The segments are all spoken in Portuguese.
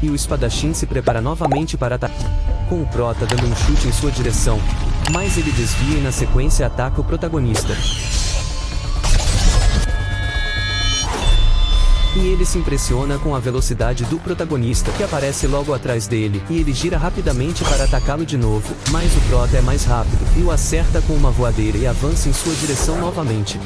e o espadachim se prepara novamente para atacar, com o prota dando um chute em sua direção, mas ele desvia e na sequência ataca o protagonista. E ele se impressiona com a velocidade do protagonista, que aparece logo atrás dele, e ele gira rapidamente para atacá-lo de novo, mas o prota é mais rápido, e o acerta com uma voadeira e avança em sua direção novamente.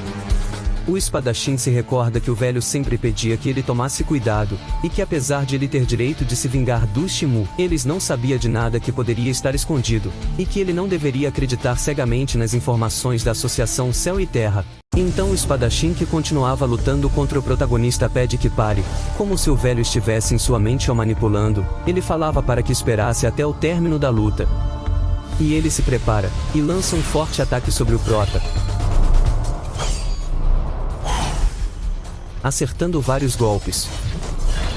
O espadachim se recorda que o velho sempre pedia que ele tomasse cuidado, e que apesar de ele ter direito de se vingar dos Shimu, eles não sabia de nada que poderia estar escondido, e que ele não deveria acreditar cegamente nas informações da Associação Céu e Terra. Então o espadachim que continuava lutando contra o protagonista pede que pare, como se o velho estivesse em sua mente o manipulando. Ele falava para que esperasse até o término da luta. E ele se prepara, e lança um forte ataque sobre o prota, acertando vários golpes.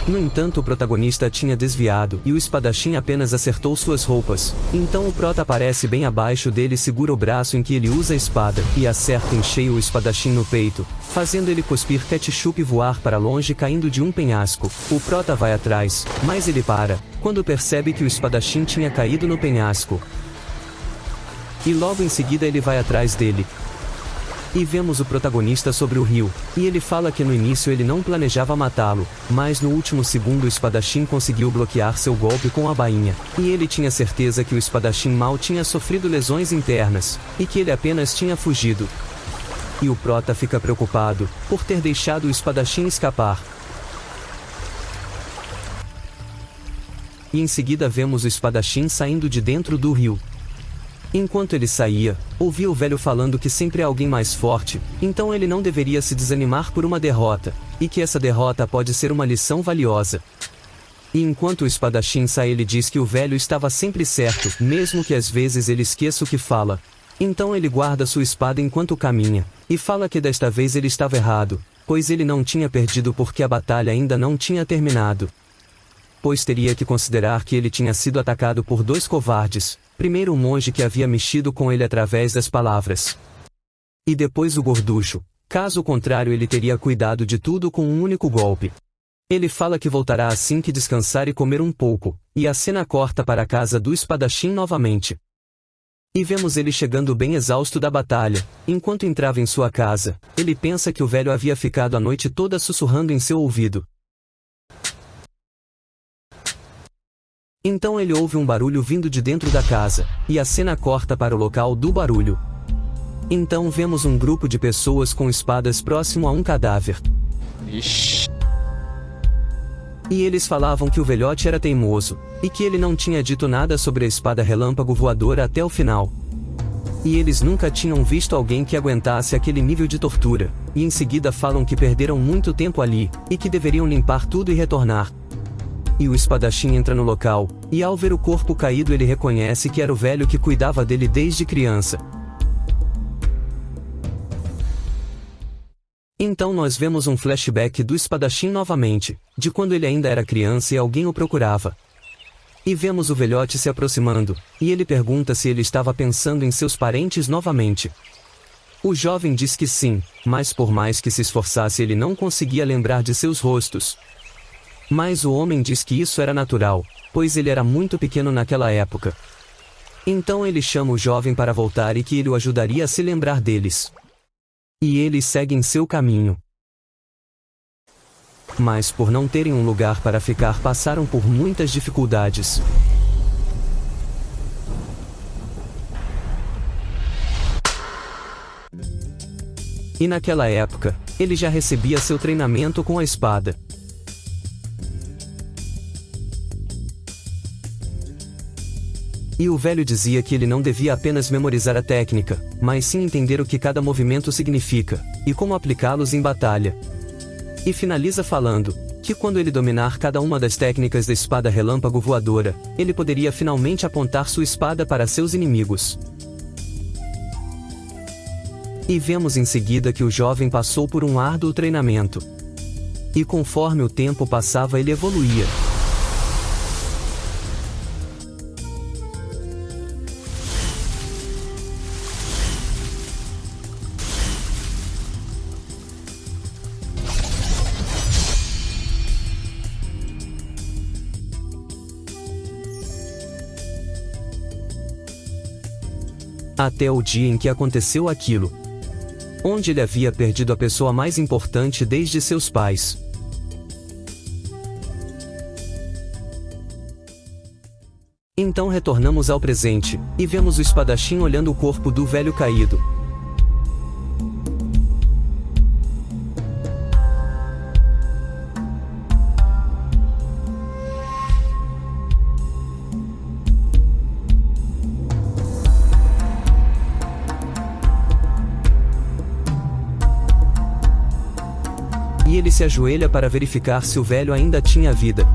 No entanto, o protagonista tinha desviado, e o espadachim apenas acertou suas roupas. Então o prota aparece bem abaixo dele e segura o braço em que ele usa a espada, e acerta em cheio o espadachim no peito, fazendo ele cuspir ketchup e voar para longe caindo de um penhasco. O prota vai atrás, mas ele para, quando percebe que o espadachim tinha caído no penhasco. E logo em seguida ele vai atrás dele. E vemos o protagonista sobre o rio, e ele fala que no início ele não planejava matá-lo, mas no último segundo o espadachim conseguiu bloquear seu golpe com a bainha, e ele tinha certeza que o espadachim mal tinha sofrido lesões internas, e que ele apenas tinha fugido. E o prota fica preocupado, por ter deixado o espadachim escapar. E em seguida vemos o espadachim saindo de dentro do rio. Enquanto ele saía, ouvia o velho falando que sempre há alguém mais forte, então ele não deveria se desanimar por uma derrota, e que essa derrota pode ser uma lição valiosa. E enquanto o espadachim sai ele diz que o velho estava sempre certo, mesmo que às vezes ele esqueça o que fala. Então ele guarda sua espada enquanto caminha, e fala que desta vez ele estava errado, pois ele não tinha perdido porque a batalha ainda não tinha terminado. Pois teria que considerar que ele tinha sido atacado por dois covardes, primeiro um monge que havia mexido com ele através das palavras, e depois o gorducho. Caso contrário ele teria cuidado de tudo com um único golpe. Ele fala que voltará assim que descansar e comer um pouco, e a cena corta para a casa do espadachim novamente. E vemos ele chegando bem exausto da batalha. Enquanto entrava em sua casa, ele pensa que o velho havia ficado a noite toda sussurrando em seu ouvido. Então ele ouve um barulho vindo de dentro da casa, e a cena corta para o local do barulho. Então vemos um grupo de pessoas com espadas próximo a um cadáver. Ixi. E eles falavam que o velhote era teimoso, e que ele não tinha dito nada sobre a espada relâmpago voadora até o final. E eles nunca tinham visto alguém que aguentasse aquele nível de tortura, e em seguida falam que perderam muito tempo ali, e que deveriam limpar tudo e retornar. E o espadachim entra no local, e ao ver o corpo caído ele reconhece que era o velho que cuidava dele desde criança. Então nós vemos um flashback do espadachim novamente, de quando ele ainda era criança e alguém o procurava. E vemos o velhote se aproximando, e ele pergunta se ele estava pensando em seus parentes novamente. O jovem diz que sim, mas por mais que se esforçasse ele não conseguia lembrar de seus rostos. Mas o homem diz que isso era natural, pois ele era muito pequeno naquela época. Então ele chama o jovem para voltar e que ele o ajudaria a se lembrar deles. E eles seguem seu caminho. Mas por não terem um lugar para ficar passaram por muitas dificuldades. E naquela época, ele já recebia seu treinamento com a espada. E o velho dizia que ele não devia apenas memorizar a técnica, mas sim entender o que cada movimento significa, e como aplicá-los em batalha. E finaliza falando que quando ele dominar cada uma das técnicas da espada relâmpago voadora, ele poderia finalmente apontar sua espada para seus inimigos. E vemos em seguida que o jovem passou por um árduo treinamento. E conforme o tempo passava ele evoluía. até o dia em que aconteceu aquilo, onde ele havia perdido a pessoa mais importante desde seus pais. Então retornamos ao presente, e vemos o espadachim olhando o corpo do velho caído. E ele se ajoelha para verificar se o velho ainda tinha vida.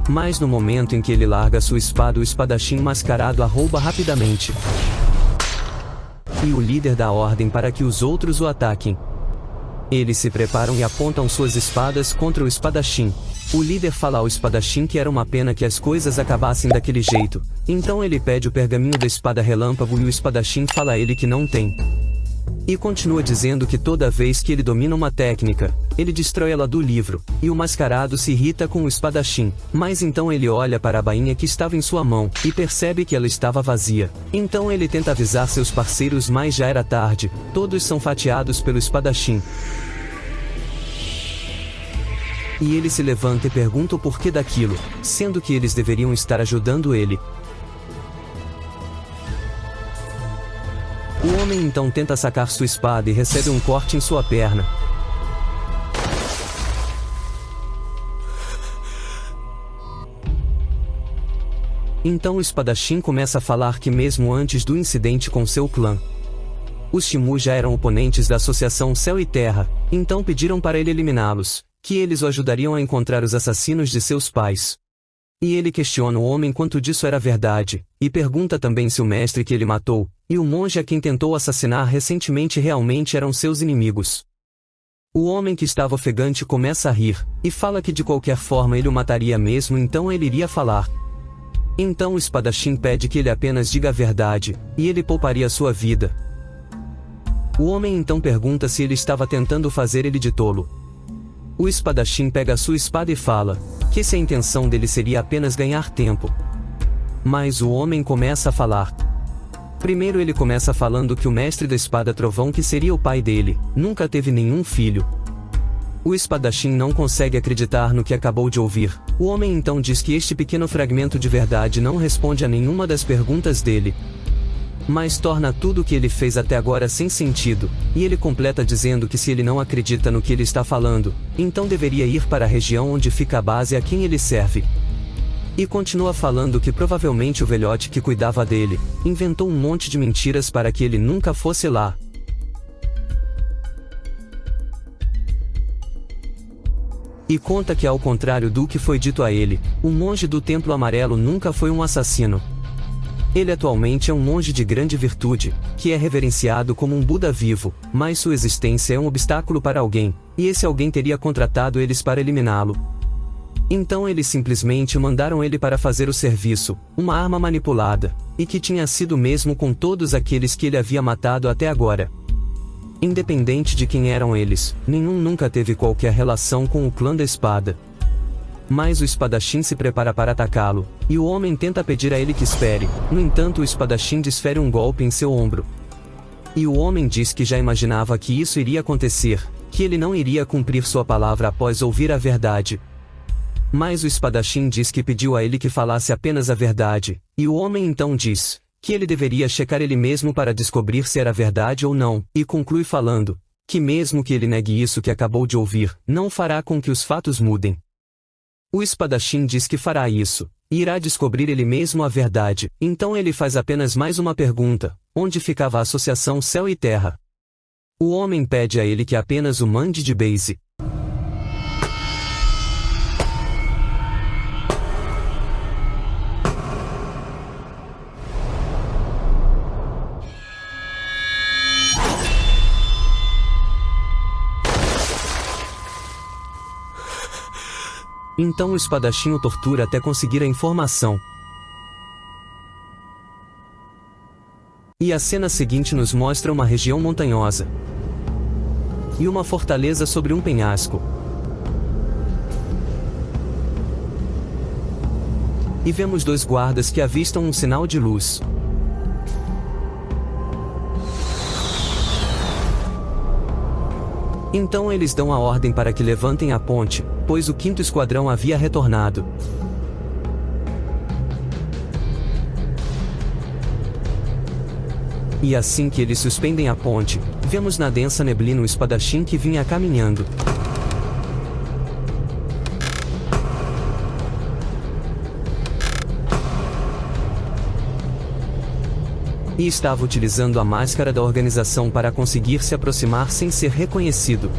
Mas no momento em que ele larga sua espada, o espadachim mascarado a rouba rapidamente. E o líder dá ordem para que os outros o ataquem. Eles se preparam e apontam suas espadas contra o espadachim. O líder fala ao espadachim que era uma pena que as coisas acabassem daquele jeito. Então ele pede o pergaminho da espada relâmpago e o espadachim fala a ele que não tem. E continua dizendo que toda vez que ele domina uma técnica, ele destrói ela do livro, e o mascarado se irrita com o espadachim. Mas então ele olha para a bainha que estava em sua mão, e percebe que ela estava vazia. Então ele tenta avisar seus parceiros, mas já era tarde, todos são fatiados pelo espadachim. E ele se levanta e pergunta o porquê daquilo, sendo que eles deveriam estar ajudando ele. O homem então tenta sacar sua espada e recebe um corte em sua perna. Então o espadachim começa a falar que mesmo antes do incidente com seu clã, os Shimu já eram oponentes da Associação Céu e Terra, então pediram para ele eliminá-los, que eles o ajudariam a encontrar os assassinos de seus pais. E ele questiona o homem quanto disso era verdade, e pergunta também se o mestre que ele matou, e o monge a quem tentou assassinar recentemente realmente eram seus inimigos. O homem que estava ofegante começa a rir, e fala que de qualquer forma ele o mataria mesmo, então ele iria falar. Então o espadachim pede que ele apenas diga a verdade, e ele pouparia sua vida. O homem então pergunta se ele estava tentando fazer ele de tolo. O espadachim pega sua espada e fala que se a intenção dele seria apenas ganhar tempo. Mas o homem começa a falar. Primeiro ele começa falando que o mestre da espada trovão, que seria o pai dele, nunca teve nenhum filho. O espadachim não consegue acreditar no que acabou de ouvir. O homem então diz que este pequeno fragmento de verdade não responde a nenhuma das perguntas dele, mas torna tudo o que ele fez até agora sem sentido, e ele completa dizendo que se ele não acredita no que ele está falando, então deveria ir para a região onde fica a base a quem ele serve. E continua falando que provavelmente o velhote que cuidava dele, inventou um monte de mentiras para que ele nunca fosse lá. E conta que ao contrário do que foi dito a ele, o monge do Templo Amarelo nunca foi um assassino. Ele atualmente é um monge de grande virtude, que é reverenciado como um Buda vivo, mas sua existência é um obstáculo para alguém, e esse alguém teria contratado eles para eliminá-lo. Então eles simplesmente mandaram ele para fazer o serviço, uma arma manipulada, e que tinha sido mesmo com todos aqueles que ele havia matado até agora. Independente de quem eram eles, nenhum nunca teve qualquer relação com o clã da espada. Mas o espadachim se prepara para atacá-lo, e o homem tenta pedir a ele que espere. No entanto, o espadachim desfere um golpe em seu ombro. E o homem diz que já imaginava que isso iria acontecer, que ele não iria cumprir sua palavra após ouvir a verdade. Mas o espadachim diz que pediu a ele que falasse apenas a verdade, e o homem então diz que ele deveria checar ele mesmo para descobrir se era verdade ou não, e conclui falando que mesmo que ele negue isso que acabou de ouvir, não fará com que os fatos mudem. O espadachim diz que fará isso, e irá descobrir ele mesmo a verdade. Então ele faz apenas mais uma pergunta: onde ficava a Associação Céu e Terra? O homem pede a ele que apenas o mande de base. Então o espadachim o tortura até conseguir a informação. E a cena seguinte nos mostra uma região montanhosa e uma fortaleza sobre um penhasco. E vemos dois guardas que avistam um sinal de luz. Então eles dão a ordem para que levantem a ponte, pois o 5º Esquadrão havia retornado. E assim que eles suspendem a ponte, vemos na densa neblina um espadachim que vinha caminhando. E estava utilizando a máscara da organização para conseguir se aproximar sem ser reconhecido.